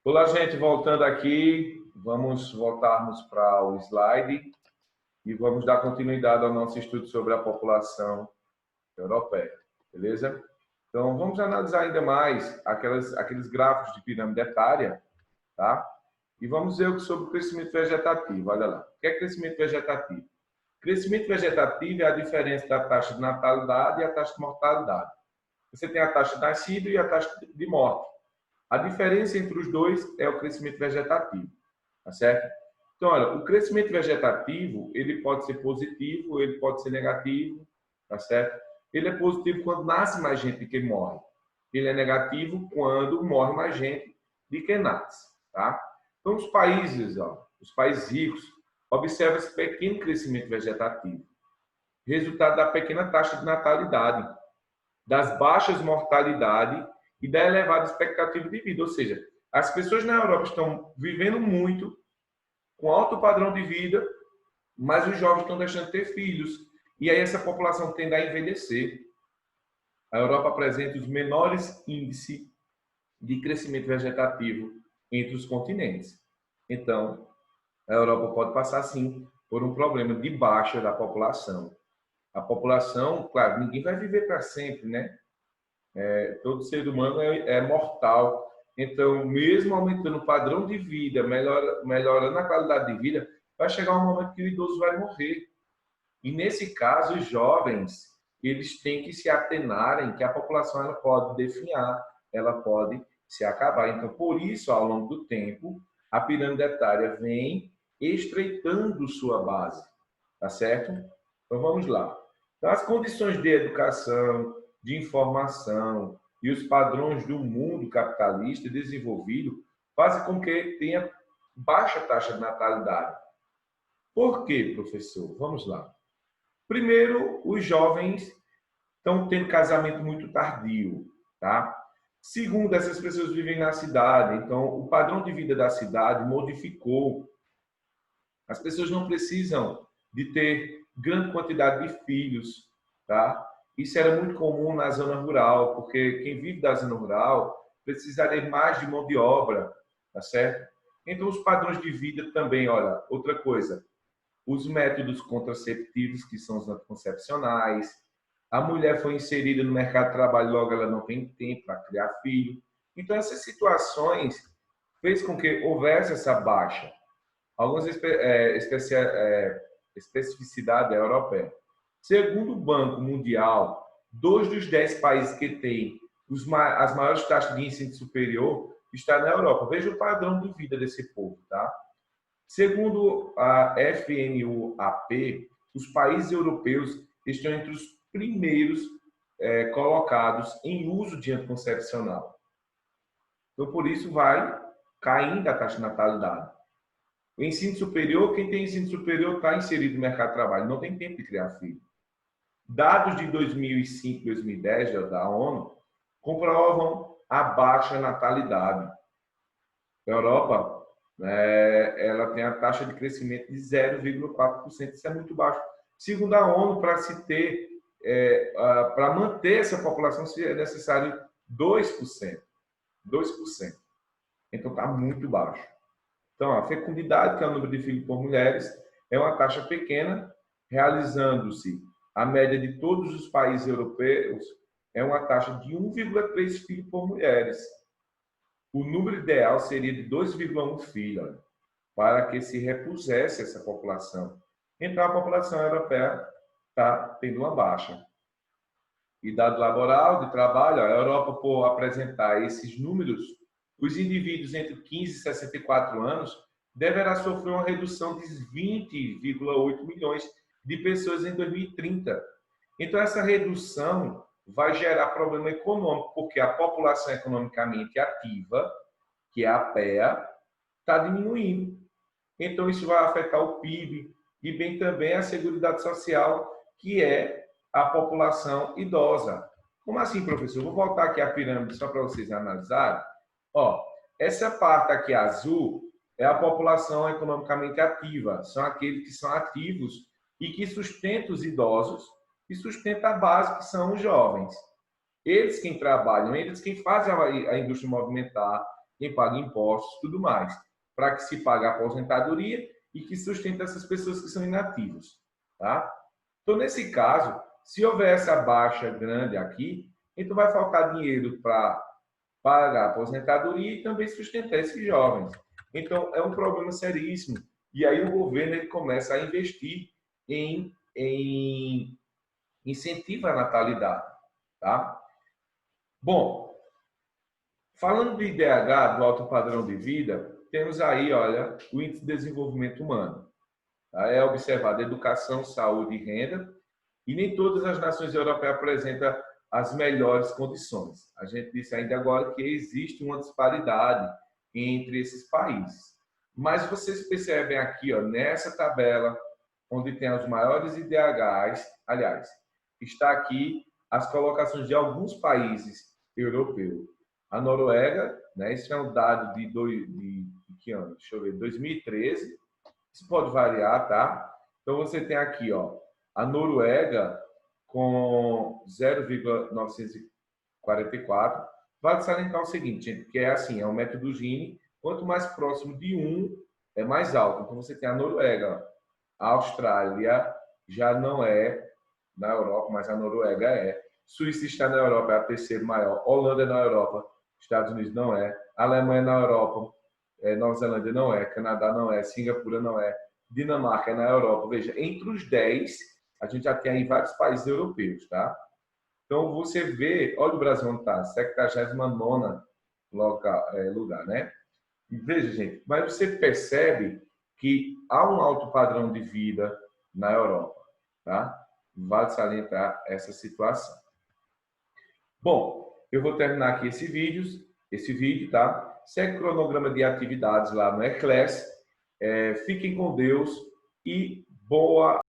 Olá, gente, voltando aqui, vamos voltarmos para o slide e vamos dar continuidade ao nosso estudo sobre a população europeia, beleza? Então, vamos analisar ainda mais aqueles gráficos de pirâmide etária, tá? E vamos ver sobre o crescimento vegetativo, olha lá. O que é crescimento vegetativo? Crescimento vegetativo é a diferença da taxa de natalidade e a taxa de mortalidade. Você tem a taxa de nascido e a taxa de morte. A diferença entre os dois é o crescimento vegetativo, tá certo? Então, olha, o crescimento vegetativo, ele pode ser positivo, ele pode ser negativo, tá certo? Ele é positivo quando nasce mais gente do que morre. Ele é negativo quando morre mais gente do que nasce, tá? Então, os países ricos, observam esse pequeno crescimento vegetativo, resultado da pequena taxa de natalidade, das baixas mortalidade e da elevada expectativa de vida. Ou seja, as pessoas na Europa estão vivendo muito, com alto padrão de vida, mas os jovens estão deixando de ter filhos. E aí essa população tende a envelhecer. A Europa apresenta os menores índices de crescimento vegetativo entre os continentes. Então, a Europa pode passar, sim, por um problema de baixa da população. A população, claro, ninguém vai viver para sempre, né? Todo ser humano é mortal. Então, mesmo aumentando o padrão de vida, melhorando a qualidade de vida, vai chegar um momento que o idoso vai morrer. E, nesse caso, os jovens, eles têm que se atenarem que a população ela pode definhar, ela pode se acabar. Então, por isso, ao longo do tempo, a pirâmide etária vem estreitando sua base, tá certo? Então, vamos lá. Então, as condições de educação, de informação e os padrões do mundo capitalista desenvolvido fazem com que tenha baixa taxa de natalidade. Por quê, professor? Vamos lá. Primeiro, os jovens estão tendo casamento muito tardio, tá? Segundo, essas pessoas vivem na cidade, então o padrão de vida da cidade modificou. As pessoas não precisam de ter grande quantidade de filhos, tá? Isso era muito comum na zona rural, porque quem vive da zona rural precisaria mais de mão de obra, tá certo? Então, os padrões de vida também, olha, outra coisa, os métodos contraceptivos, que são os anticoncepcionais, a mulher foi inserida no mercado de trabalho, logo ela não tem tempo para criar filho. Então, essas situações fez com que houvesse essa baixa. Algumas especificidades europeia. Segundo o Banco Mundial, 2 dos 10 países que têm as maiores taxas de ensino superior está na Europa. Veja o padrão de vida desse povo, tá? Segundo a FNUAP, os países europeus estão entre os primeiros colocados em uso de anticoncepcional. Então, por isso, vai caindo a taxa de natalidade. O ensino superior, quem tem ensino superior está inserido no mercado de trabalho, não tem tempo de criar filho. Dados de 2005 e 2010 da ONU comprovam a baixa natalidade. A Europa, ela tem a taxa de crescimento de 0,4%, isso é muito baixo. Segundo a ONU, para se ter, para manter essa população, é necessário 2%. 2%. Então está muito baixo. Então, a fecundidade, que é o número de filhos por mulheres, é uma taxa pequena, realizando-se a média de todos os países europeus, é uma taxa de 1,3 filhos por mulheres. O número ideal seria de 2,1 filhos, para que se repusesse essa população. Então, a população europeia está tendo uma baixa. Idade laboral, de trabalho, a Europa, por apresentar esses números, os indivíduos entre 15 e 64 anos deverá sofrer uma redução de 20,8 milhões de pessoas em 2030. Então, essa redução vai gerar problema econômico, porque a população economicamente ativa, que é a PEA, está diminuindo. Então, isso vai afetar o PIB e bem também a Seguridade Social, que é a população idosa. Como assim, professor? Vou voltar aqui à pirâmide só para vocês analisarem. Ó, essa parte aqui azul é a população economicamente ativa. São aqueles que são ativos e que sustentam os idosos e sustentam a base, que são os jovens. Eles quem trabalham, eles quem fazem a indústria movimentar, quem paga impostos, tudo mais, para que se pague a aposentadoria e que sustente essas pessoas que são inativas, tá? Então, nesse caso, se houver essa baixa grande aqui, então vai faltar dinheiro para pagar a aposentadoria e também sustentar esses jovens. Então, é um problema seríssimo. E aí o governo ele começa a investir em incentivo à natalidade, tá? Bom, falando do IDH, do alto padrão de vida, temos aí, olha, o índice de desenvolvimento humano. Tá? É observado educação, saúde e renda, e nem todas as nações europeias apresentam as melhores condições. A gente disse ainda agora que existe uma disparidade entre esses países. Mas vocês percebem aqui, ó, nessa tabela, onde tem os maiores IDHs, aliás, está aqui as colocações de alguns países europeus. A Noruega, né, esse é um dado de que ano? Deixa eu ver, 2013. Isso pode variar, tá? Então você tem aqui, ó, a Noruega com 0,944. Vale salientar o seguinte, gente, que é assim, é um método Gini, quanto mais próximo de 1, é mais alto. Então você tem a Noruega, a Austrália já não é na Europa, mas a Noruega é. Suíça está na Europa, é a terceira maior. Holanda na Europa, Estados Unidos não é. Alemanha na Europa, Nova Zelândia não é. Canadá não é. Singapura não é. Dinamarca é na Europa. Veja, entre os 10, a gente já tem aí vários países europeus, tá? Então, você vê, olha o Brasil onde está, 79º lugar, né? E veja, gente, mas você percebe que há um alto padrão de vida na Europa, tá? Vale salientar essa situação. Bom, eu vou terminar aqui esse vídeo, tá? Segue o cronograma de atividades lá no Eclass. Fiquem com Deus e boa